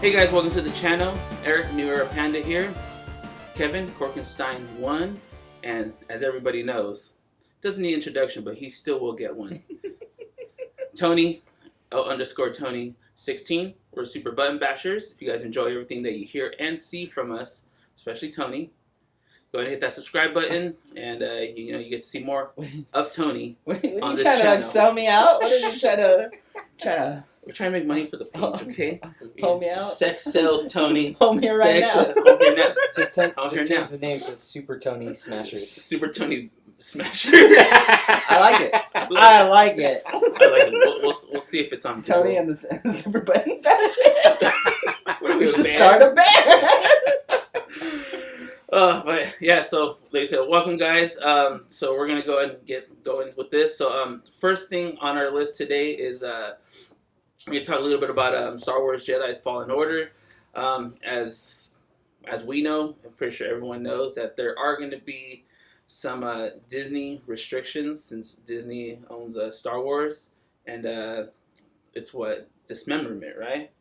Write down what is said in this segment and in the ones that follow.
Hey guys, welcome to the channel. Erick, New Era Panda here. Kevin, Korkenstein 1, and as everybody knows, doesn't need introduction, but he still will get one. Tony, _Tony 16. We're Super Button Bashers. If you guys enjoy everything that you hear and see from us, especially Tony, go ahead and hit that subscribe button, and you get to see more of Tony. What are you on trying this to channel. sell me out? What are you trying to? We're trying to make money for the page, okay? Hold me out. Sex sells, Tony. Hold me right now. Hold me now. Just now. change the name to Super Tony Smashers. Super Tony Smasher. I like it. I like it. I like it. We'll see if it's on Tony Google. and the Super Button Bashers. What, We should band? start a band. But yeah, so like I said, welcome guys. So we're gonna go ahead and get going with this. So first thing on our list today is we're gonna talk a little bit about Star Wars Jedi Fallen Order. As we know, I'm pretty sure everyone knows that there are going to be some Disney restrictions since Disney owns Star Wars, and it's dismemberment, right?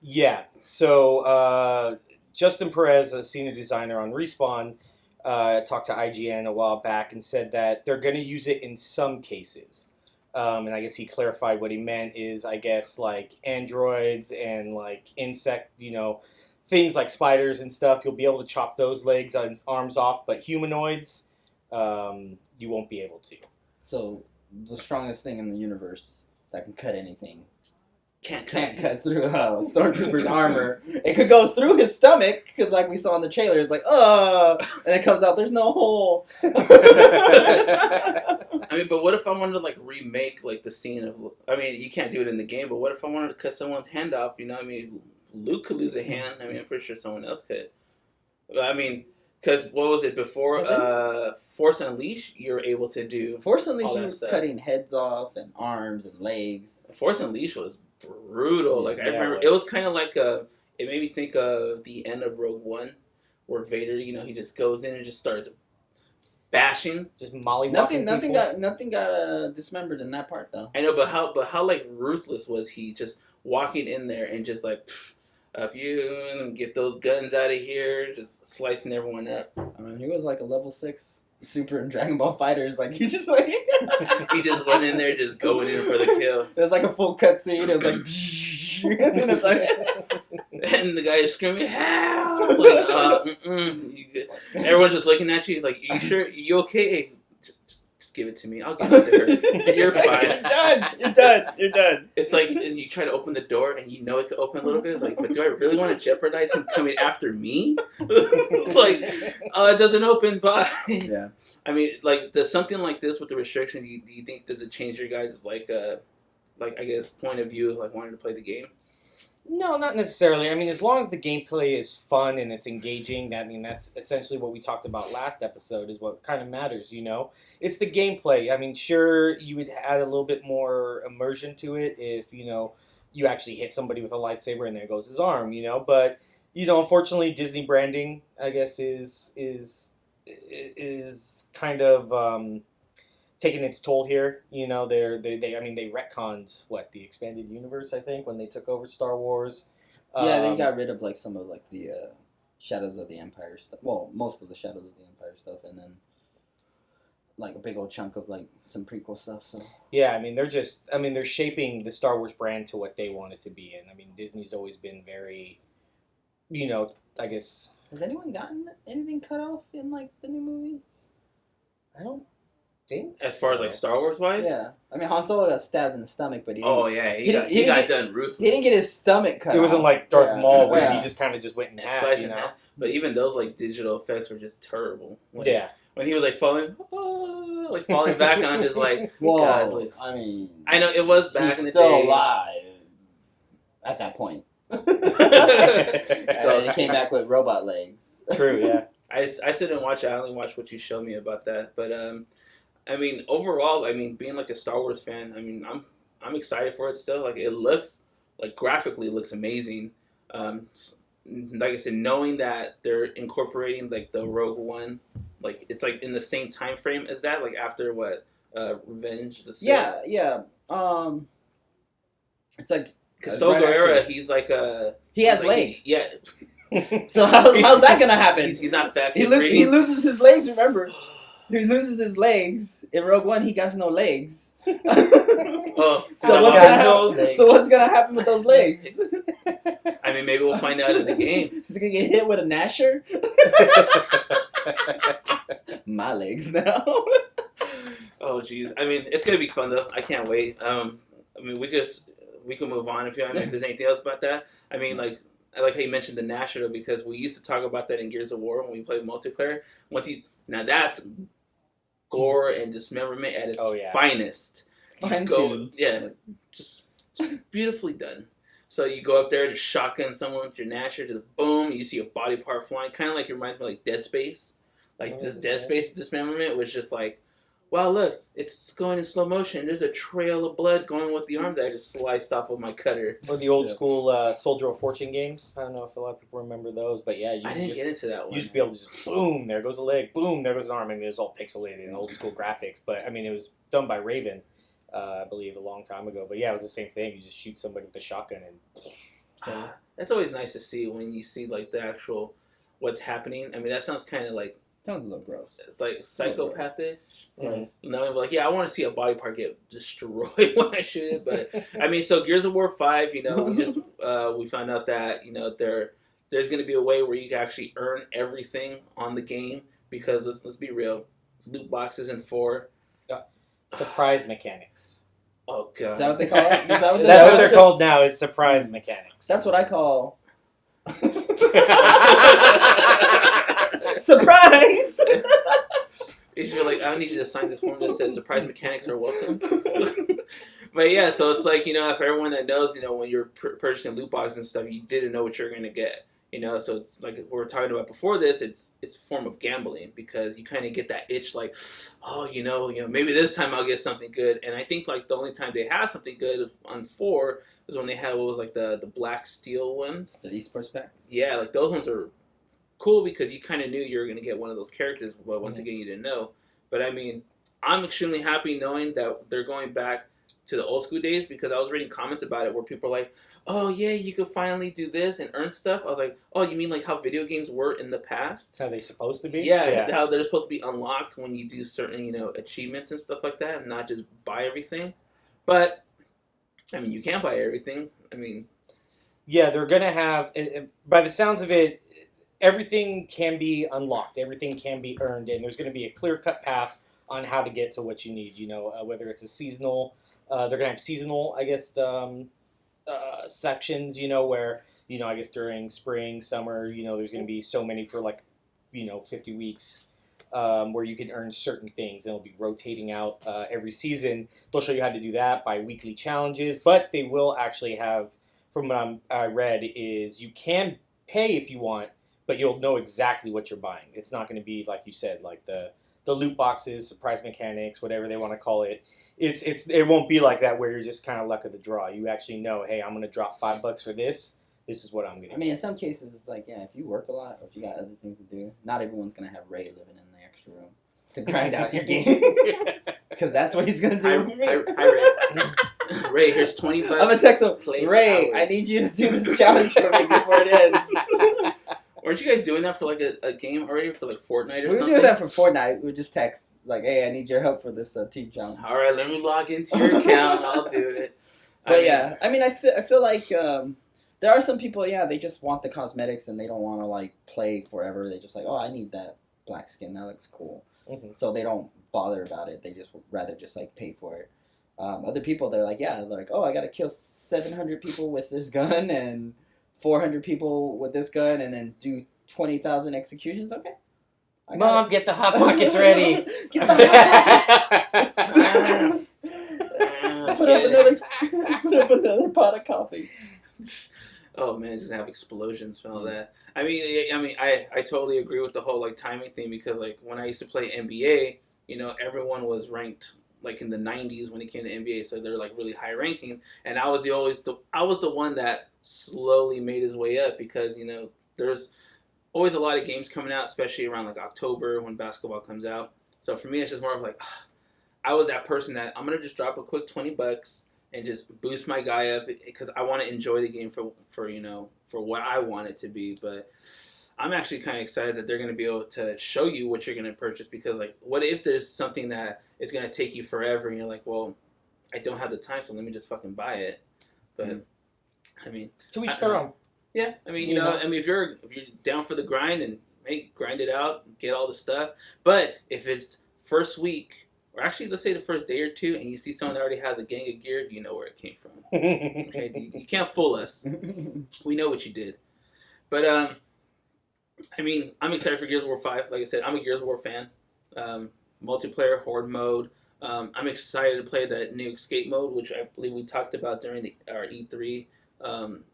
Yeah. So Justin Perez, a senior designer on Respawn, talked to IGN a while back and said that they're going to use it in some cases. And I guess he clarified what he meant is, I guess, like androids and like insect, things like spiders and stuff. You'll be able to chop those legs and arms off, but humanoids, you won't be able to. So the strongest thing in the universe that can cut anything Can't cut through a stormtrooper's armor. It could go through his stomach because, like we saw in the trailer, it's like and it comes out. There's no hole. I mean, but what if I wanted to like remake like the scene of? I mean, you can't do it in the game, but what if I wanted to cut someone's hand off? You know, I mean, Luke could lose a hand. I mean, I'm pretty sure someone else could. I mean, because what was it before? Force Unleashed, you were able to do. Force Unleashed all that was stuff. cutting heads off and arms and legs. Force Unleashed was brutal. Like I remember, it was kind of like it made me think of the end of Rogue One, where Vader, he just goes in and just starts bashing. Just mollywhopping Nothing people. got dismembered in that part though. I know, but how like ruthless was he? Just walking in there and just like, up you, and get those guns out of here, just slicing everyone up. I mean, he was like a level 6 super in Dragon Ball Fighters. Like he just like He just went in there, just going in for the kill. It was like a full cutscene. It was like, and it's like, and the guy is screaming, "Help!" Like, everyone's just looking at you, like, "You sure? You okay? Hey, just give it to me. I'll give it to her. You're fine." You're done. It's like and you try to open the door, and it could open a little bit. It's like, but do I really want to jeopardize him coming after me? It's like, it doesn't open. Bye. Yeah. I mean, like, does something like this with the restriction? Do you think does it change your guys' like I guess point of view, like wanting to play the game? No, not necessarily. I mean, as long as the gameplay is fun and it's engaging, that's essentially what we talked about last episode is what kind of matters, It's the gameplay. I mean, sure, you would add a little bit more immersion to it if, you actually hit somebody with a lightsaber and there goes his arm, But, unfortunately, Disney branding, I guess, is kind of taking its toll here. They retconned the expanded universe, I think, when they took over Star Wars. Yeah, they got rid of like some of like the Shadows of the Empire stuff. Well, most of the Shadows of the Empire stuff, and then like a big old chunk of like some prequel stuff. So yeah, they're shaping the Star Wars brand to what they want it to be. And I mean, Disney's always been very, I guess. Has anyone gotten anything cut off in like the new movies? I don't think As far as like Star Wars wise, Yeah, I mean Han Solo got stabbed in the stomach, but he he got done ruthless. He didn't get his stomach cut. It wasn't off. like Darth Maul where Yeah. he just kind of just went in half, Slice in half. But even those like digital effects were just terrible. Like, Yeah. when he was like falling back on his like Whoa, guys. Like, I mean, I know it was back he's in the still day. alive at that point. So he came back with robot legs. True, yeah. I sit and watch it. I only watch what you showed me about that. But I mean, overall, being like a Star Wars fan, I'm excited for it still. Like it looks like graphically it looks amazing. Like I said, knowing that they're incorporating like the Rogue One, like it's like in the same time frame as that, like after what Revenge of the Sith. Yeah. It's like Because Saw right Gerrera, after- he's like He has Like, legs. Yeah. So how's that gonna happen? He's not fat. He loses his legs. Remember, he loses his legs in Rogue One. He got no legs. Oh, So what's gonna happen with those legs? I mean, maybe we'll find out in the game. He's gonna get hit with a Gnasher. My legs now. Oh, jeez. I mean, it's gonna be fun though. I can't wait. I mean, we can move on if there's anything else about that. I mean, like. I like how you mentioned the Gnasher though, because we used to talk about that in Gears of War when we played multiplayer. Now that's gore and dismemberment at its finest. Just beautifully done. So you go up there to shotgun someone with your Gnasher, to the boom, you see a body part flying, kind of like it reminds me of like Dead Space. Like this Dead Space dismemberment was just like, wow, look, it's going in slow motion. There's a trail of blood going with the arm that I just sliced off with my cutter. Or the old school Soldier of Fortune games. I don't know if a lot of people remember those, but yeah, I didn't get into that one. You used to be able to just boom, there goes a leg, boom, there goes an arm. I mean, it was all pixelated and old school graphics, but I mean, it was done by Raven, I believe, a long time ago. But yeah, it was the same thing. You just shoot somebody with a shotgun and. So that's always nice to see when you see like the actual what's happening. I mean, that sounds kind of like. Sounds a little gross. It's like psychopathic. Right. No, like, yeah, I want to see a body part get destroyed when I shoot it. But I mean, so Gears of War 5, we just we found out that there's going to be a way where you can actually earn everything on the game, because let's be real, loot boxes in 4. Surprise mechanics. Oh god, Is that what they call it? That's what they're called now. Is surprise mechanics. That's what I call. Surprise! You should be like, I need you to sign this form that says surprise mechanics are welcome. But yeah, so it's like, if everyone that knows, when you're purchasing loot boxes and stuff, you didn't know what you're going to get. So it's like we were talking about before this, it's a form of gambling, because you kind of get that itch like, oh, maybe this time I'll get something good. And I think like the only time they had something good on 4 was when they had what was like the black steel ones. The esports pack? Yeah, like those ones are cool because you kind of knew you were going to get one of those characters, but once again, you didn't know. But I mean, I'm extremely happy knowing that they're going back to the old school days, because I was reading comments about it where people are like, oh yeah, you could finally do this and earn stuff. I was like, oh, you mean like how video games were in the past? That's how they're supposed to be? Yeah, how they're supposed to be unlocked when you do certain, achievements and stuff like that, and not just buy everything. But, I mean, you can't buy everything. I mean... Yeah, they're going to have, by the sounds of it, everything can be unlocked. Everything can be earned, and there's going to be a clear-cut path on how to get to what you need. Whether it's a seasonal, they're going to have seasonal, I guess, sections. Where I guess during spring, summer, there's going to be so many for 50 weeks, where you can earn certain things, and it'll be rotating out every season. They'll show you how to do that by weekly challenges, but they will actually have, from what I read, is you can pay if you want, but you'll know exactly what you're buying. It's not going to be, like you said, like the loot boxes, surprise mechanics, whatever they want to call it. It won't be like that where you're just kind of luck of the draw. You actually know, hey, I'm going to drop $5 for this. This is what I'm going to do. I mean, in some cases, it's like, if you work a lot, or if you got other things to do, not everyone's going to have Ray living in the extra room to grind out your game. Because that's what he's going to do. Hi, Ray, here's $20. I'm going to text him, Ray, I need you to do this challenge for me before it ends. Weren't you guys doing that for like a game already, for like Fortnite or something? We were doing that for Fortnite. We would just text like, "Hey, I need your help for this team challenge." All right, let me log into your account. I'll do it. I feel like there are some people. Yeah, they just want the cosmetics and they don't want to like play forever. They just like, "Oh, I need that black skin. That looks cool." Mm-hmm. So they don't bother about it. They just rather just like pay for it. Other people, they're like, "Oh, I got to kill 700 people with this gun and 400 people with this gun, and then do 20,000 exections." Okay. Mom, get the Hot Pockets ready. Get the Hot Pockets. Put up another pot of coffee. Oh man, just have explosions and all that. I mean, I totally agree with the whole like timing thing, because like when I used to play NBA, everyone was ranked like in the 90s when it came to NBA, so they're like really high ranking, and I was the one that slowly made his way up, because there's always a lot of games coming out, especially around like October when basketball comes out. So for me, it's just more of like, I was that person that I'm gonna just drop a quick $20, and just boost my guy up because I want to enjoy the game for what I want it to be. But I'm actually kind of excited that they're going to be able to show you what you're going to purchase, because like, what if there's something that it's going to take you forever and you're like, well, I don't have the time, so let me just fucking buy it. But I mean, to each their own. Yeah, I mean, if you're down for the grind and grind it out, get all the stuff. But if it's first week, or actually let's say the first day or two, and you see someone that already has a gang of gear, you know where it came from. Okay? You can't fool us. We know what you did. But I mean, I'm excited for Gears of War 5. Like I said, I'm a Gears of War fan. Multiplayer, horde mode. I'm excited to play that new escape mode, which I believe we talked about during our E3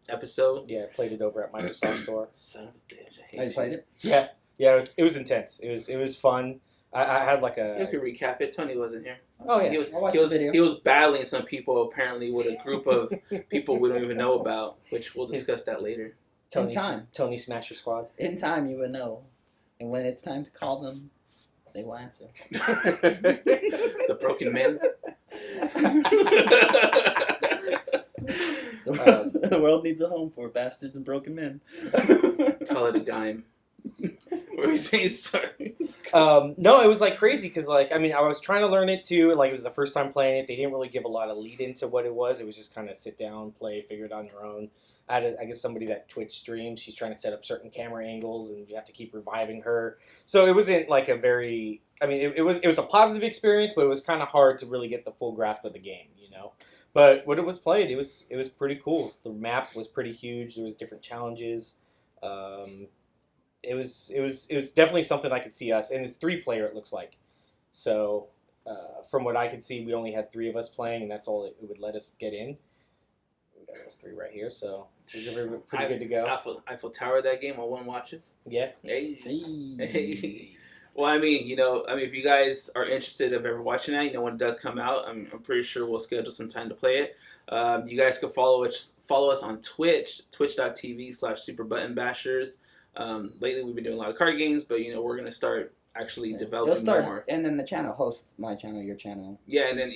episode. Yeah, I played it over at Microsoft Store. Son of a bitch, I hate Oh, you played it? Yeah, it was intense. It was fun. I had like a. You could recap it. Tony wasn't here. Oh yeah, he was battling some people apparently with a group of people we don't even know about, which we'll discuss that later. Tony Smasher Squad. In time, you would know, and when it's time to call them, they will answer. The broken men. The world needs a home for bastards and broken men. Call it a dime. What were you saying? Sorry. No, it was like crazy because like I was trying to learn it too. Like it was the first time playing it. They didn't really give a lot of lead into what it was. It was just kind of sit down, play, figure it out on your own. I guess somebody that Twitch streams. She's trying to set up certain camera angles, and you have to keep reviving her. So it wasn't like a very. I mean, it was a positive experience, but it was kind of hard to really get the full grasp of the game, But when it was played, it was pretty cool. The map was pretty huge. There was different challenges. It was definitely something I could see us, and it's 3-player. It looks like. So from what I could see, we only had 3 of us playing, and that's all it would let us get in. We got us 3 right here, so we're pretty good to go. Eiffel Tower that game on One Watches. Yeah. Hey. Well, I mean, if you guys are interested of ever watching that, when it does come out, I'm pretty sure we'll schedule some time to play it. You guys can follow us on Twitch, twitch.tv/SuperButtonBashers. Lately, we've been doing a lot of card games, but we're gonna start actually developing more. And then the channel hosts my channel, your channel. Yeah, and then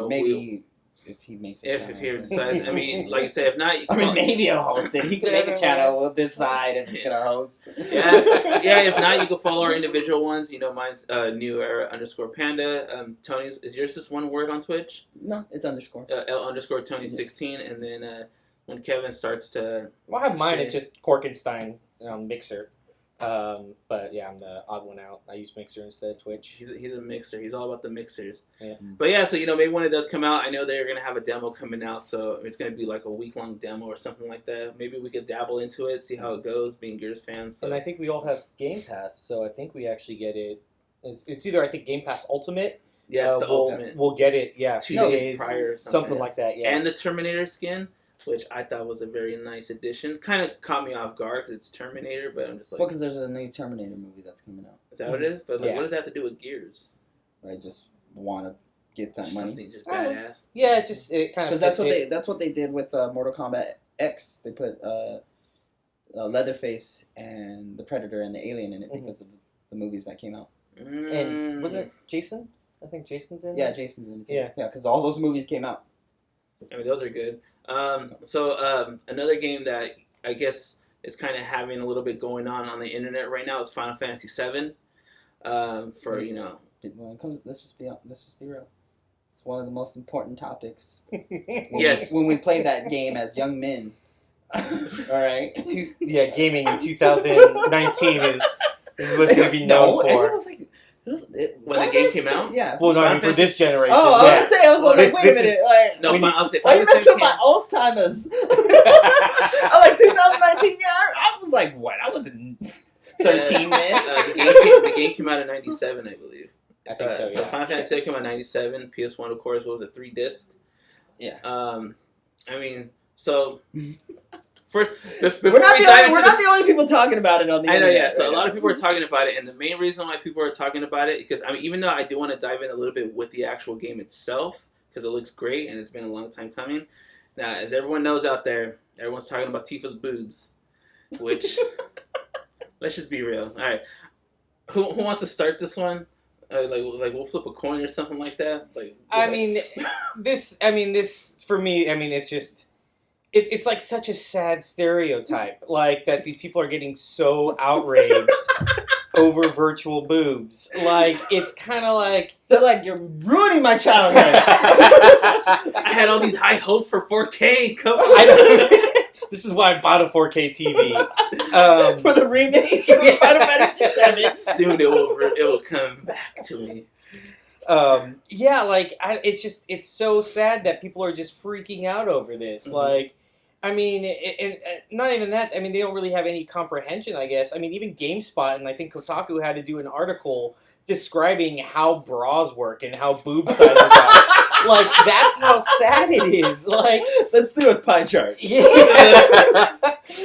maybe if he makes it. If he decides, I mean, like I said, if not, maybe he'll host it. He can make a channel. We'll decide if it's gonna host. Yeah. If not, you can follow our individual ones. Mine's new era _Panda. Tony's is yours just one word on Twitch? No, it's underscore. L_Tony16, and then when Kevin starts to. Well, I have mine. It's just Korkenstein Mixer. But yeah, I'm the odd one out. I use Mixer instead of Twitch. He's a mixer. He's all about the mixers. Yeah. But yeah, so maybe when it does come out, I know they're gonna have a demo coming out, so it's gonna be like a week-long demo or something like that. Maybe we could dabble into it, see how it goes, being Gears fans. So. And I think we all have Game Pass, so I think we actually get it. It's either Game Pass Ultimate. Yeah, the Ultimate. We'll get it. Yeah, 2 days prior, or something like that. Yeah, and the Terminator skin, which I thought was a very nice addition. Kind of caught me off guard because it's Terminator, but I'm just like... Well, because there's a new Terminator movie that's coming out. Is that what it is? But what does that have to do with Gears? I just want to get that money. Something just badass. Yeah, it kind of... Because that's what they did with Mortal Kombat X. They put Leatherface and the Predator and the Alien in it because of the movies that came out. And was it Jason? I think Jason's in it. Yeah, Jason's in it too. Yeah, because all those movies came out. I mean, those are good. So another game that I guess is kind of having a little bit going on the internet right now is Final Fantasy VII. Let's just be real. It's one of the most important topics. Yes. When we play that game as young men. All right. Gaming in 2019 is what it's going to be known for. It was like, when the game came out? Yeah. Well, no, I mean, for this generation. Oh, I was like, wait a minute. I'll say why you messing with my old timers? I'm like, 2019, yeah. I was like, what? I was in 13 then. The game came out in 97, I believe. I think so, yeah. So Final Fantasy VII came out in 97. PS1, of course, was a 3-disc. Yeah. I mean, so... First, we're not the only people talking about it on the internet. I know, yeah. So a lot of people are talking about it, and the main reason why people are talking about it, because even though I do want to dive in a little bit with the actual game itself, because it looks great and it's been a long time coming. Now, as everyone knows out there, everyone's talking about Tifa's boobs, which let's just be real. All right, who wants to start this one? Like we'll flip a coin or something like that. Like this for me. I mean, it's just. It's like such a sad stereotype, like that these people are getting so outraged over virtual boobs. Like it's kind of like they're like, you're ruining my childhood. I had all these high hopes for 4K. Come on. This is why I bought a 4K TV for the remake. Final Fantasy VII. Soon it will come back to me. Yeah, like it's so sad that people are just freaking out over this. Mm-hmm. Like. I mean, and not even that. I mean, they don't really have any comprehension, I guess. I mean, even GameSpot and I think Kotaku had to do an article describing how bras work and how boob sizes are. Like, that's how sad it is. Like, let's do a pie chart. Yeah.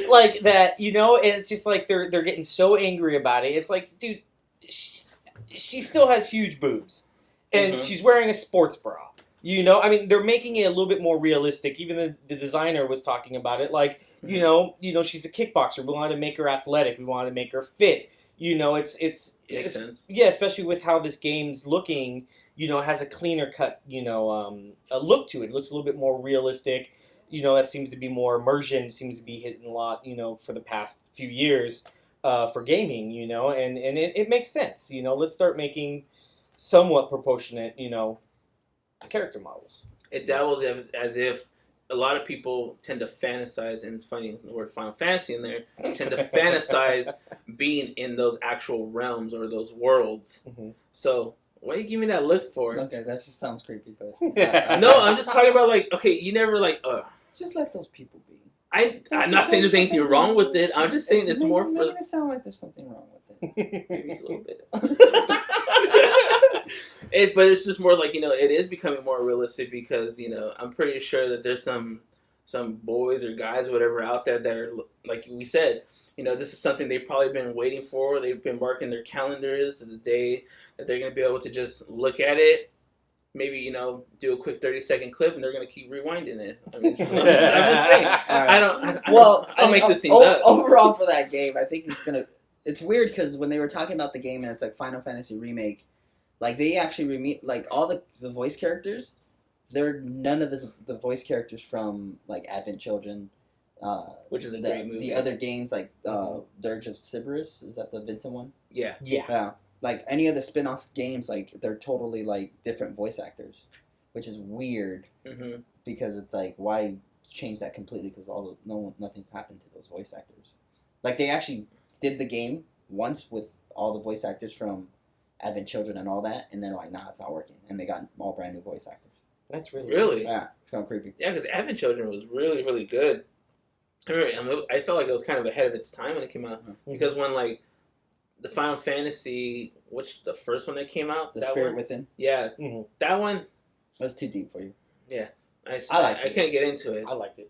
Like that, you know. And it's just like they're getting so angry about it. It's like, dude, she still has huge boobs, and she's wearing a sports bra. You know, I mean, they're making it a little bit more realistic. Even the designer was talking about it. Like, you know, she's a kickboxer. We wanted to make her athletic. We wanted to make her fit. You know, it's makes sense. Yeah, especially with how this game's looking. You know, it has a cleaner cut. You know, a look to it. It looks a little bit more realistic. You know, that seems to be more immersion. Seems to be hitting a lot. You know, for the past few years, for gaming. You know, and it makes sense. You know, let's start making somewhat proportionate. You know. Character models. It dabbles as if a lot of people tend to fantasize, and it's funny the word Final Fantasy in there, tend to fantasize being in those actual realms or those worlds. Mm-hmm. So what are you giving me that look for? Okay, that just sounds creepy, but no, I'm just talking about like, okay, you never like just let those people be. I'm not saying there's anything wrong with it. I'm just saying it's more for. Making it sound like there's something wrong with it. Maybe it's a little bit. But it's just more like, you know, it is becoming more realistic because, you know, I'm pretty sure that there's some boys or guys or whatever out there that are, like we said, you know, this is something they've probably been waiting for. They've been marking their calendars the day that they're going to be able to just look at it. Maybe, you know, do a quick 30-second clip, and they're going to keep rewinding it. I mean, I'm just saying. Right. I don't make these things up. Overall, for that game, I think it's weird because when they were talking about the game and it's like Final Fantasy Remake, like they actually like all the voice characters, they're none of the voice characters from like Advent Children, which is a great movie. The other games like Dirge of Cerberus, is that the Vincent one? Yeah. Like any of the spin-off games, like they're totally like different voice actors, which is weird because it's like, why change that completely? Because nothing's happened to those voice actors. Like they actually did the game once with all the voice actors from Advent Children and all that, and they're like, nah, it's not working, and they got all brand new voice actors. That's really yeah, it's kind of creepy. Yeah, because Advent Children was really, really good. I felt like it was kind of ahead of its time when it came out because when like the Final Fantasy, the first one that came out, The Spirit Within. Yeah, that one. That's too deep for you. Yeah, I couldn't get into it. I liked it.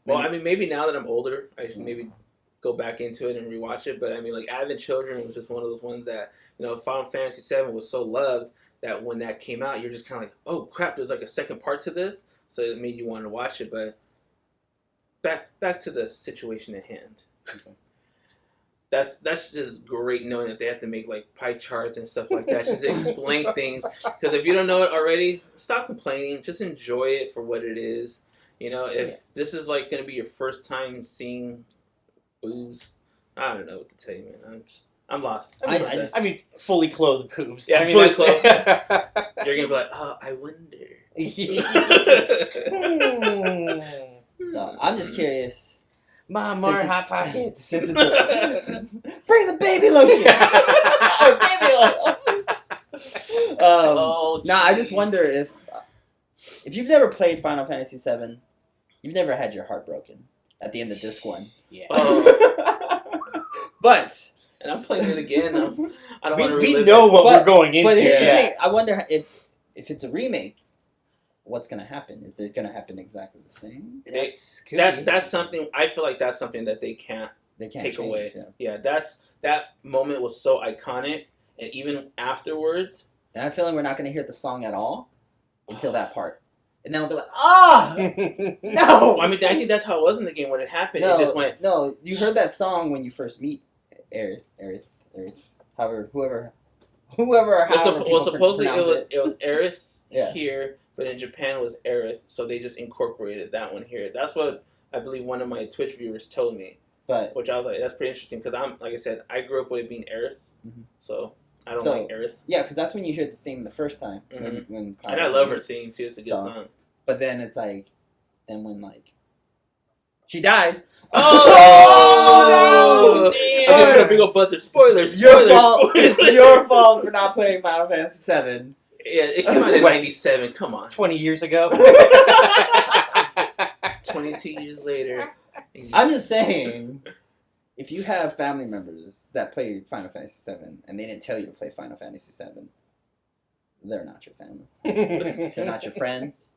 Well, I mean, maybe now that I'm older, I should maybe go back into it and rewatch it. But I mean, like Advent Children was just one of those ones that, you know, Final Fantasy VII was so loved that when that came out, you're just kind of like, oh crap, there's like a second part to this, so it made you want to watch it. But back to the situation at hand. Okay. That's just great knowing that they have to make like pie charts and stuff like that just to explain things. Because if you don't know it already, stop complaining. Just enjoy it for what it is. You know, if this is like going to be your first time seeing boobs, I don't know what to tell you, man. I'm lost. I mean, fully clothed boobs. Yeah, I mean, fully clothed. You're gonna be like, oh, I wonder. So I'm just curious. Mom, more hot pockets. Bring the baby lotion. Baby oil. I just wonder if you've never played Final Fantasy VII, you've never had your heart broken at the end of disc 1. Yeah. But and I'm playing it again. I don't want to relive we know it. what we're going into. But here's the thing. I wonder if it's a remake, what's going to happen? Is it going to happen exactly the same? That's something. I feel like that's something that they can't take change, away. Yeah, that moment was so iconic, and even afterwards. And I feel like we're not going to hear the song at all until that part, and then we'll be like, no. I mean, I think that's how it was in the game when it happened. It just went. No, you heard that song when you first meet Erick, whoever whoever or however Well, people supposedly pronounce it was Eris Yeah. here, but in Japan it was Aerith, so they just incorporated that one here. That's what I believe one of my Twitch viewers told me, But which I was like, that's pretty interesting because like I said, I grew up with it being Eris, so I don't like Aerith. yeah, because that's when you hear the theme the first time. Mm-hmm. When and I love her theme too. It's a good song. But then it's like, then when like she dies. Oh, no! Damn! I'm gonna big old buzzer. Spoilers. Your fault. It's your fault for not playing Final Fantasy VII. Yeah, it came out in '97. Come on. 20 years ago. 22 years later. I'm just saying, if you have family members that play Final Fantasy VII and they didn't tell you to play Final Fantasy VII, they're not your family. They're not your friends.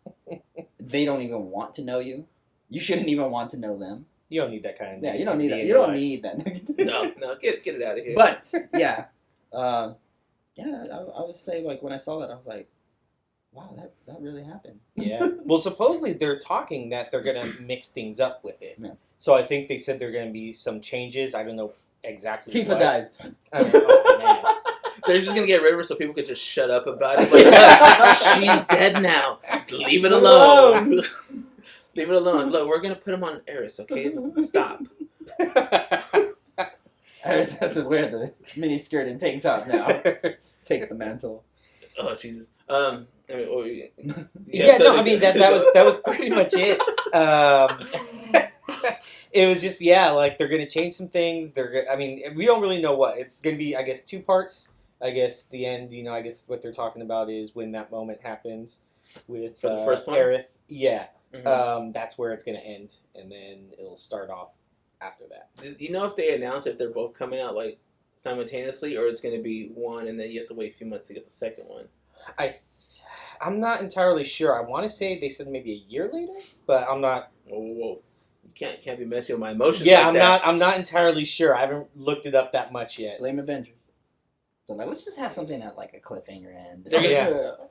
They don't even want to know you. You shouldn't even want to know them. You don't need that kind of. Yeah, you don't need that. You don't need that. No, get it out of here. But yeah, I would say like when I saw that, I was like, wow, that really happened. Yeah. Well, supposedly they're talking that they're gonna mix things up with it. Yeah. So I think they said there are gonna be some changes. I don't know exactly. Tifa what. dies. I mean, oh, man. They're just gonna get rid of her so people can just shut up about it. Like, look, she's dead now. Leave it alone. Leave it alone. Look, we're gonna put him on Eris, okay? Stop. Eris has to wear the mini skirt and tank top now. Take the mantle. Oh Jesus. I mean that was pretty much it. It was just like they're gonna change some things. I mean, we don't really know what it's gonna be. I guess 2 parts. I guess the end. I guess what they're talking about is when that moment happens with for the first one. Aerith. Yeah. Mm-hmm. That's where it's gonna end, and then it'll start off after that. Do you know if they announce if they're both coming out like simultaneously, or it's gonna be one and then you have to wait a few months to get the second one? I'm not entirely sure. I want to say they said maybe a year later, but I'm not. Whoa. You can't be messing with my emotions. Yeah, like I'm not entirely sure. I haven't looked it up that much yet. Blame Avengers. So like, let's just have something at like a cliffhanger end.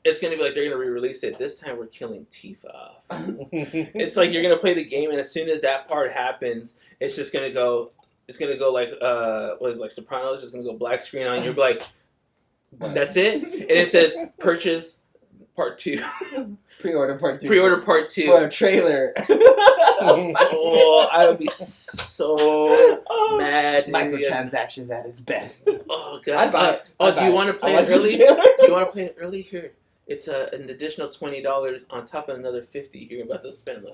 It's gonna be like they're gonna re-release it. This time we're killing Tifa off. It's like you're gonna play the game, and as soon as that part happens, it's just gonna go. It's gonna go like what is it, like Sopranos? It's just gonna go black screen on. You're like, that's it, and it says purchase part 2. Pre-order part 2. Pre-order part 2 for a trailer. Oh, I would be so mad. Microtransactions at its best. Oh god. I'd buy it. Do you want to play it early? You want to play it early? Here, it's an additional $20 on top of another $50 you're about to spend.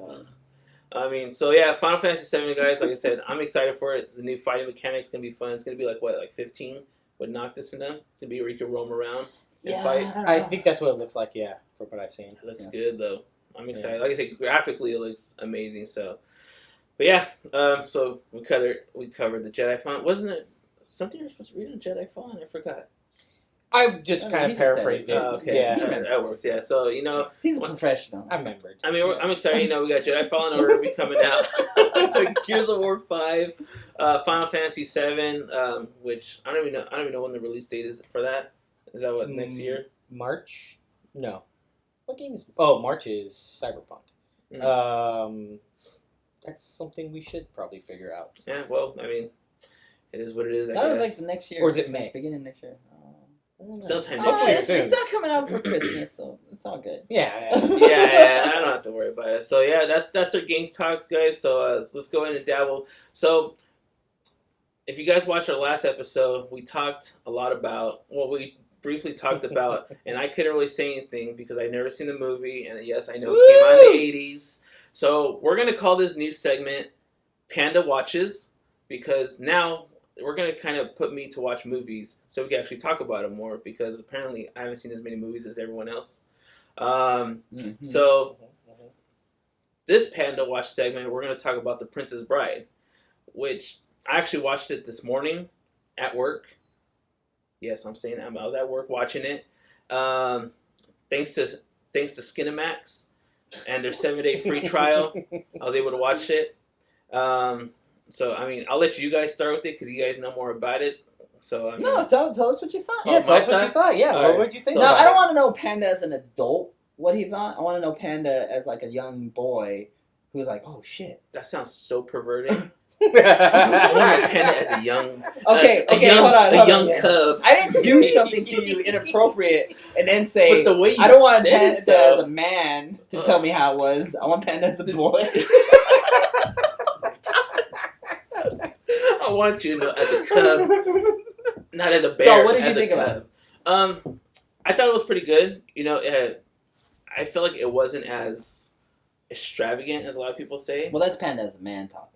I mean, so yeah, Final Fantasy VII, guys. Like I said, I'm excited for it. The new fighting mechanics gonna be fun. It's gonna be like 15 with Noctis in them to be where you can roam around and fight. I think that's what it looks like. Yeah, from what I've seen. It looks good though. I'm excited. Like I said, graphically it looks amazing. So, but yeah, so we covered the Jedi Fallen. Wasn't it something you're supposed to read on Jedi Fallen? I forgot. I just kind of paraphrased it. Okay, Yeah, that works. Yeah, so he's a professional. I remembered. I mean, I'm excited. We got Jedi Fallen Order be coming out, Gears of War 5, Final Fantasy 7, which I don't even know when the release date is for that. Is that what next year? March? No. What game is? Oh, March is Cyberpunk. That's something we should probably figure out. Yeah, well, I mean, it is what it is. That was like the next year, or is it May? Beginning next year. Sometime it's not coming out for Christmas, so it's all good. Yeah, I don't have to worry about it. So yeah, that's our games talk, guys. So let's go in and dabble. So if you guys watched our last episode, we talked a lot about we briefly talked about, and I couldn't really say anything because I'd never seen the movie, and yes, I know it came out in the 80s. So we're gonna call this new segment Panda Watches, because now we're going to kind of put me to watch movies so we can actually talk about them more, because apparently I haven't seen as many movies as everyone else. So this Panda Watch segment, we're going to talk about The Princess Bride, which I actually watched it this morning at work. Yes, I'm saying that. I was at work watching it. Thanks to Skinamax and their 7-day free trial, I was able to watch it. So, I mean, I'll let you guys start with it because you guys know more about it. So, I mean, no, tell us what you thought. Yeah, tell us what you thought. Yeah, what would you think? No, I don't want to know Panda as an adult, what he thought. I want to know Panda as like a young boy who's like, oh shit. That sounds so perverted. I wanted a panda as a young. Okay, hold on. A young cub. I didn't do something to you inappropriate and then say, But the way you I don't want said Panda it, though. as a man to tell me how it was. I want Panda as a boy. I want you to know as a cub, not as a bear. So, what did you as a think about cub. I thought it was pretty good. You know, I feel like it wasn't as extravagant as a lot of people say. Well, that's Panda as a man talking.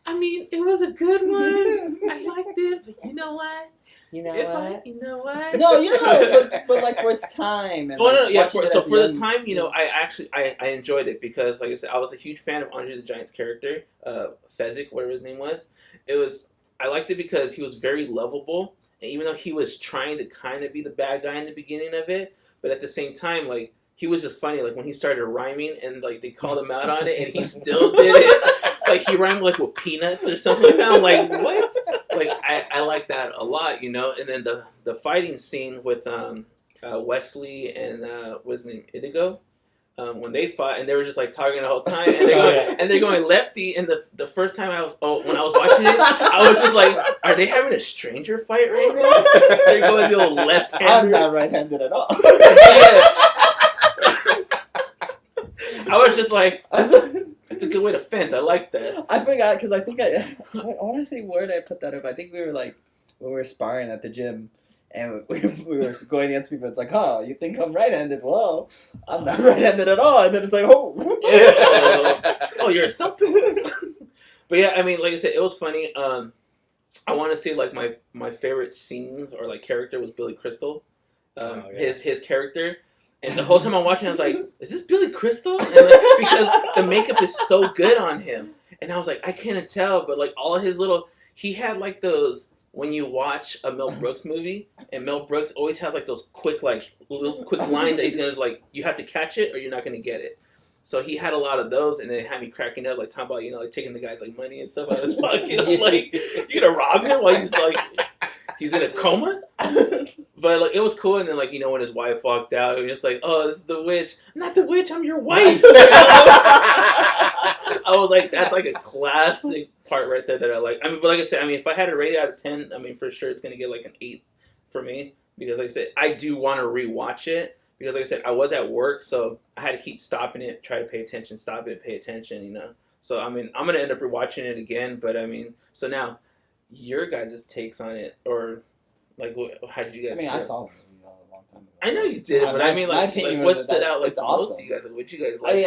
I mean, it was a good one. I liked it, but you know what? You know what? You know what? No, you know, but like for its time. And Oh, no, like, yeah. watching it So as a for the young- time, you know, I enjoyed it because, like I said, I was a huge fan of Andre the Giant's character, Fezzik, whatever his name was. I liked it because he was very lovable, and even though he was trying to kind of be the bad guy in the beginning of it, but at the same time, like, he was just funny. Like when he started rhyming and like they called him out on it, and he still did it. Like he rhymed like with peanuts or something like that. I'm like, what? Like I like that a lot, you know. And then the fighting scene with Wesley and what's his name, Indigo, when they fought and they were just like talking the whole time, and they're going lefty. And the first time when I was watching it, I was just like, are they having a stranger fight right now? They're going the old left hand. I'm not right-handed at all. I was just like, it's a good way to fence. I like that. I forgot because I think I want to say where did I put that up. I think we were like when we were sparring at the gym and we were going against people. It's like, oh, you think I'm right-handed? Well, I'm not right-handed at all. And then it's like, oh, oh, you're something. But yeah, I mean, like I said, it was funny. I want to say like my favorite scene or like character was Billy Crystal. His character. And the whole time I'm watching, I was like, is this Billy Crystal? And like, because the makeup is so good on him. And I was like, I can't tell, but like all his he had like those, when you watch a Mel Brooks movie, and Mel Brooks always has like those quick little quick lines that he's going to like, you have to catch it or you're not going to get it. So he had a lot of those, and then it had me cracking up, like talking about, you know, like taking the guy's like money and stuff out of his pocket. I'm like, you're going to rob him while he's like, he's in a coma? But like it was cool, and then like, you know, when his wife walked out, it was just like, oh, this is the witch. I'm not the witch, I'm your wife. I was like, that's like a classic part right there that I like. I mean, but like I said, I mean, if I had it rated out of 10, I mean, for sure it's gonna get like an 8 for me, because like I said, I do want to rewatch it because like I said, I was at work, so I had to keep stopping it, try to pay attention, stop it, pay attention, you know. So I mean, I'm gonna end up rewatching it again, but I mean, so now your guys' takes on it, or like, how did you guys? I mean, feel? I saw it a long time ago. I know you did, but I mean, like what stood out like the most to you guys? Like, what you guys like?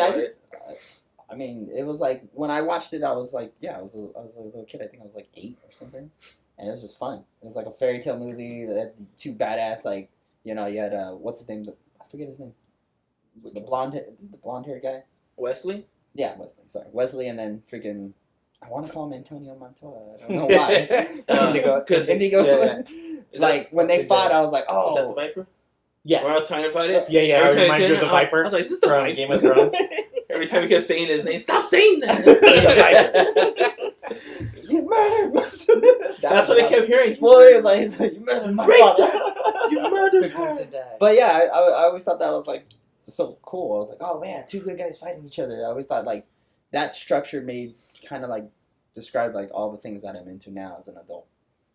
I mean, it was like when I watched it, I was like, yeah, I was a little kid. I think I was like 8 or something, and it was just fun. It was like a fairy tale movie that had two badass, like, you know, you had what's his name? I forget his name. The blonde haired guy. Wesley. Yeah, Wesley. Sorry, Wesley, and then freaking. I want to call him Antonio Montoya. I don't know why. Because Indigo. Yeah. Like when they fought, I was like, oh, is that the Viper? Yeah. When I was talking about it. Yeah. I Every time remind he you of said the it, Viper. I was like, is this the from Viper? Game of Thrones? Every time he kept saying his name, stop saying that. You murdered my son. That's what I kept hearing. Well, he was like, you murdered my father. You murdered Quick her. to die. But yeah, I always thought that was like so cool. I was like, oh man, two good guys fighting each other. I always thought like that structure made kind of like describe like all the things that I'm into now as an adult.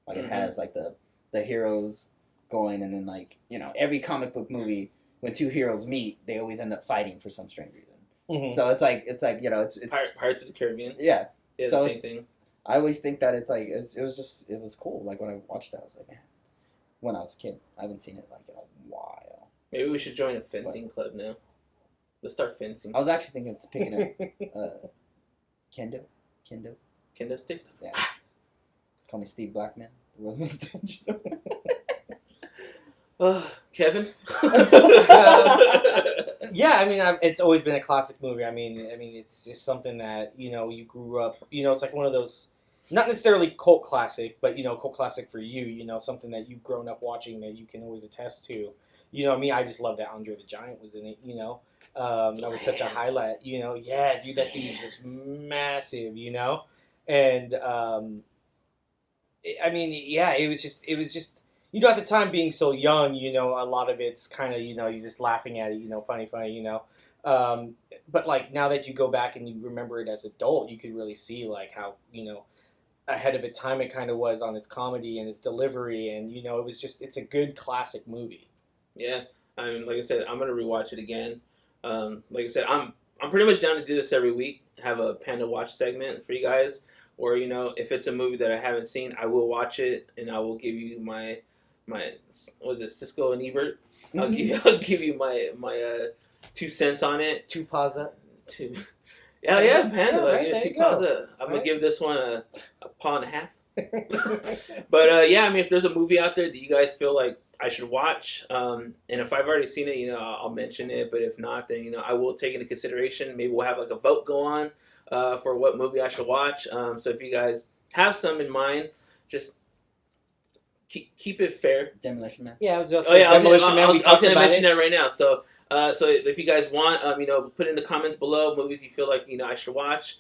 Like it has like the heroes going, and then like, you know, every comic book movie when two heroes meet, they always end up fighting for some strange reason. Mm-hmm. So it's like you know, it's Pirates of the Caribbean. yeah. Yeah, So the same thing. I always think that it's like it was cool. Like when I watched that, I was like, man. When I was a kid, I haven't seen it like in a while. Maybe we should join a fencing club now. Let's start fencing. I was actually thinking of picking up kendo. Kendo sticks. Yeah. Call me Steve Blackman. It was mustache. Kevin. Yeah, I mean, it's always been a classic movie. I mean, it's just something that, you know, you grew up. You know, it's like one of those, not necessarily cult classic, but, you know, cult classic for you. You know, something that you've grown up watching that you can always attest to. You know, I mean, I just love that Andre the Giant was in it. You know, that was such a highlight. You know, yeah, dude, that dude's just massive. You know, and I mean, yeah, it was just. You know, at the time being so young, you know, a lot of it's kind of, you know, you're just laughing at it, you know, funny, you know. But like now that you go back and you remember it as an adult, you could really see like how ahead of its time it kind of was on its comedy and its delivery, and it's a good classic movie. Yeah, I mean, like I said, I'm gonna rewatch it again. Like I said, I'm pretty much down to do this every week. Have a Panda Watch segment for you guys, or if it's a movie that I haven't seen, I will watch it and I will give you my was it Cisco and Ebert? I'll give you my 2 cents on it. Two pause. Two. Yeah, Panda. Right, there two you go. paws. I'm gonna give this one a paw and a half. But yeah, I mean, if there's a movie out there that you guys feel like I should watch, and if I've already seen it, I'll mention it. But if not, then I will take into consideration. Maybe we'll have like a vote go on for what movie I should watch. So if you guys have some in mind, just keep it fair. Demolition Man. Yeah, I was just Oh yeah, Demolition Man. I We was talked going to about mention it. that right now. So if you guys want, put in the comments below movies you feel like I should watch.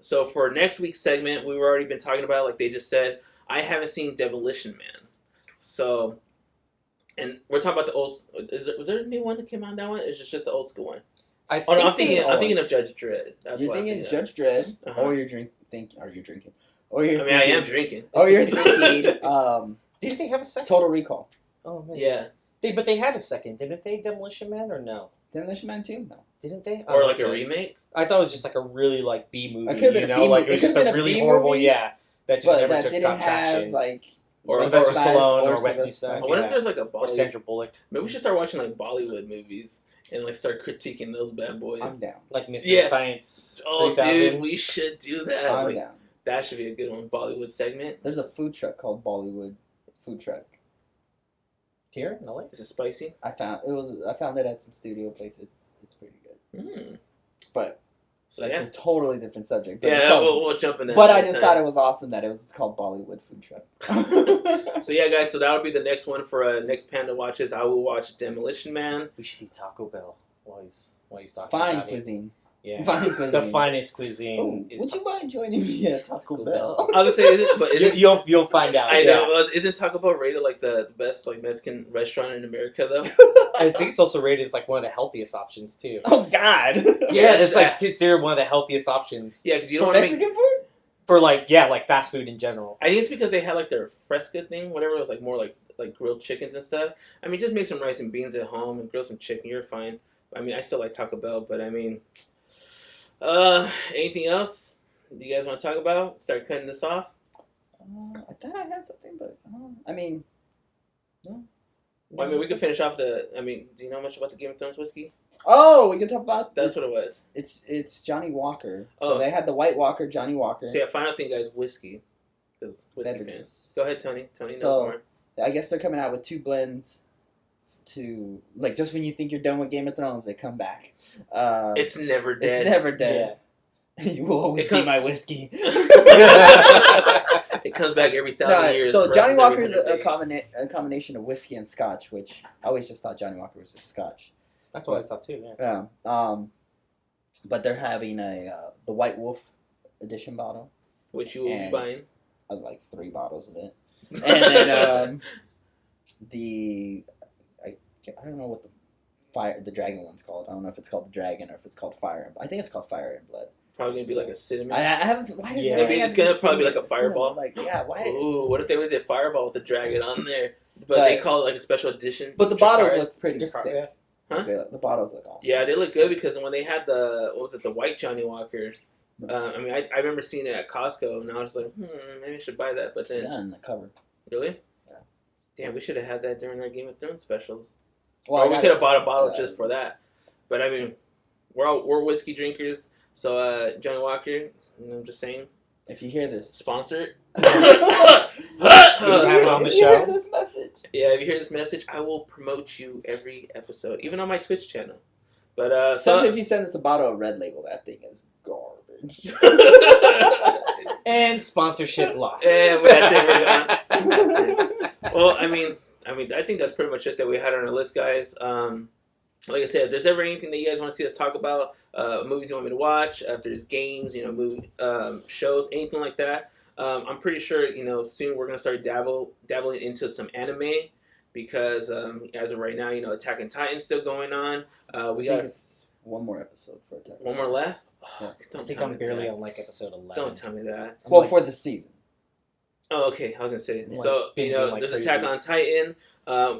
So for next week's segment, we've already been talking about, like they just said, I haven't seen Demolition Man. So, and we're talking about the old. Was there a new one that came out? That one? Is just the old school one? I'm I'm thinking of Judge Dredd. That's You're what I'm thinking thinking of. Judge Dredd, Uh-huh. or you're drinking. Are you drinking? Or you're I mean, I am drinking. Or you're thinking Didn't they have a second? Total Recall. Oh man. Yeah, But they had a second, didn't they? Demolition Man or no? Demolition Man 2? No. Didn't they? or Oh, like a okay. remake. I thought it was just like a really like B movie. It could've been a B like movie. it was It just could've a been a really B horrible. movie, Yeah, that just But never that took didn't have traction. like Or Sylvester Stallone or Sylvester Wesley Stallone. Snipes. I wonder Yeah. if there's like a Or Bollywood. Sandra Bullock, Maybe we should start watching like Bollywood movies and like start critiquing those bad boys. I'm down. like Mr. Yeah. Science. Oh, 3000. dude, we should do that. I'm Like, down. that should be a good one. Bollywood segment. There's a food truck called Bollywood Food Truck. Here in LA. Is it spicy? I found it at some studio place. It's pretty good. Mm. But So that's yeah, a totally different subject. But yeah, it's called- we'll jump in that. But I next just time. thought it was awesome that it was called Bollywood Food Truck. So yeah, guys. So that'll be the next one for next Panda Watches. I will watch Demolition Man. We should eat Taco Bell while he's talking Fine about cuisine. it. Yeah. Fine cuisine. The finest cuisine Oh, is would you mind joining me at Taco Bell? I was gonna say, is it? But is it? you'll find out. I yeah. know. Isn't Taco Bell rated like the best like Mexican restaurant in America though? I think it's also rated as like one of the healthiest options too. Oh God! Yeah, it's like considered one of the healthiest options Yeah, because you For don't want to make. Mexican food? for like fast food in general. I think it's because they had like their fresca thing, whatever. It was like more like grilled chickens and stuff. I mean, just make some rice and beans at home and grill some chicken. You're fine. I mean, I still like Taco Bell, but I mean, anything else? Do you guys want to talk about? Start cutting this off. I thought I had something, but I mean, no. Well, I mean, we could finish off the. I mean, do you know much about the Game of Thrones whiskey? Oh, we can talk about That's this. what it was. It's Johnny Walker. Oh. So they had the White Walker, Johnny Walker. So yeah, final thing, guys, whiskey. Because whiskey fans. beverages. Go ahead, Tony. Tony knows So- more. I guess they're coming out with 2 blends to like just when you think you're done with Game of Thrones, they come back. It's never dead. It's never dead. You will always It be comes- my whiskey. It comes back every 1,000 years. So for us Johnny it's Walker every is 100 days. a combination of whiskey and scotch, which I always just thought Johnny Walker was just scotch. That's what I thought too. Yeah. Yeah. But they're having the White Wolf edition bottle. Which you will be And- buying. I have like 3 bottles of it. And then I don't know what the dragon one's called. I don't know if it's called the dragon or if it's called fire. I think it's called Fire and Blood. Probably going to be like a cinnamon. I haven't. Why does Yeah. everything It's have to gonna be probably be like a cinnamon? fireball. Like yeah, why? Ooh, what if they did Fireball with the dragon on there? But But- they call it like a special edition. But the bottles Dracarys. look pretty Dracar- sick. yeah. Huh? The bottles look awesome. Yeah, they look good because when they had the white Johnny Walkers, I mean, I remember seeing it at Costco and I was like, maybe I should buy that. But then, Yeah, on the cover. really? Yeah. Damn, we should have had that during our Game of Thrones specials. Well, Or we I could have bought a bottle yeah. just for that. But I mean, we're whiskey drinkers, so Johnny Walker, I'm just saying, If you hear this, sponsor. have it on the If you show. hear this message. Yeah, if you hear this message, I will promote you every episode, even on my Twitch channel. But So so if you send us a bottle of Red Label, that thing is garbage. And sponsorship lost. And that's it, we're done. That's well, I mean, I think that's pretty much it that we had on our list, guys. Like I said, if there's ever anything that you guys want to see us talk about, movies you want me to watch, if there's games, movie shows, anything like that, I'm pretty sure soon we're gonna start dabbling into some anime because as of right now, Attack on Titan's still going on. We got one more episode for Attack. One more left? Yeah. Oh, I think I'm barely on like episode 11. Don't tell me that. I'm Well, like- for the season. Oh, okay. I was gonna say. Like, So binging like there's crazy. Attack on Titan.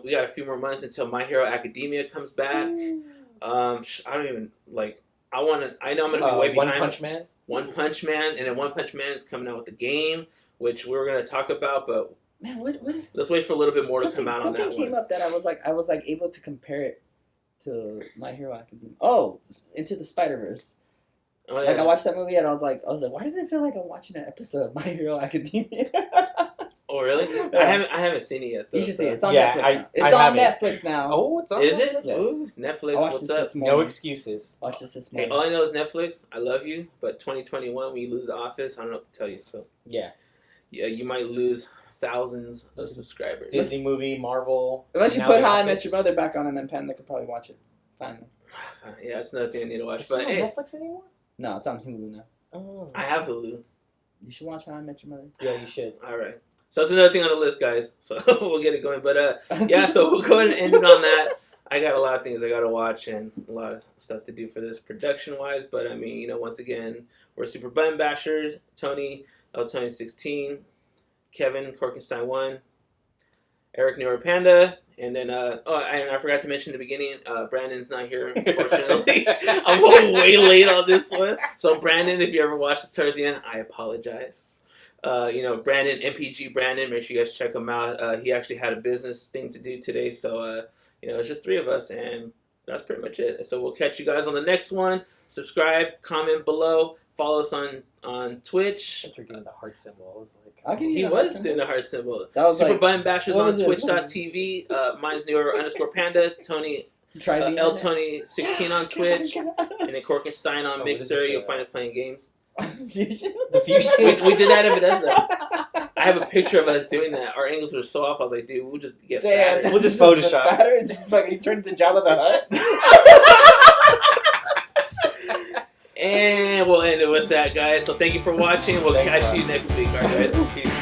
We got a few more months until My Hero Academia comes back. I don't even like. I know I'm gonna be way One behind. Punch Man. One Punch Man, and then One Punch Man is coming out with the game, which we were gonna talk about, but Man, what? let's wait for a little bit more to come out on that Something came one. up that I was like able to compare it to My Hero Academia. Oh, Into the Spider-Verse. Oh, Like yeah. I watched that movie and I was like, why does it feel like I'm watching an episode of My Hero Academia? Oh, really? Yeah. I haven't seen it yet. Though, You should see so- it. It's on Yeah, Netflix I- now. It's I on haven't. Netflix now. Oh, it's on. Is it? Yes. Ooh. Netflix. I watched What's this up? this morning. No excuses. Watch this Hey, morning. all I know is Netflix. I love you, but 2021, when you lose The Office, I don't know what to tell you. So Yeah. yeah, you might lose thousands of subscribers. Disney movie, Marvel. Unless you now put The How I Office. Met Your Mother back on and then Panda could probably watch it. Finally. Yeah, that's another thing I need to watch. It's not But on hey, Netflix anymore. No, it's on Hulu now. Oh. I have Hulu. You should watch How I Met Your Mother. Yeah, you should. All right. So that's another thing on the list, guys. So we'll get it going. But yeah, so we'll go ahead and end it on that. I got a lot of things I got to watch and a lot of stuff to do for this production-wise. But I mean, once again, we're Super Button Bashers. Tony, Tony 16, Kevin, Korkenstein 1, Erick, Newer Panda, and then and I forgot to mention in the beginning, Brandon's not here, unfortunately. I'm way late on this one. So Brandon, if you ever watch this towards the end, I apologize. Brandon, MPG Brandon, make sure you guys check him out. He actually had a business thing to do today, so it's just 3 of us, and that's pretty much it. So we'll catch you guys on the next one. Subscribe, comment below, follow us on Twitch. You're getting the heart symbol. I was like, I'll give you He that was heart doing symbol. the heart symbol. That was Super like, Button Bashers what on was it? Twitch.tv. Mine's newer _Panda. Tony try the L internet. Tony 16 on Twitch, and then Korkenstein on Oh, Mixer. what is it? You'll find us playing games. Fusion. The Fusion. We did that in Bethesda. I have a picture of us doing that. Our angles were so off. I was like, dude, we'll just get fatter. We'll just Photoshop. Fatter and just fucking turn into Jabba the Hutt. And we'll end it with that, guys. So thank you for watching. We'll Thanks, catch man. you next week. All right, guys. Peace.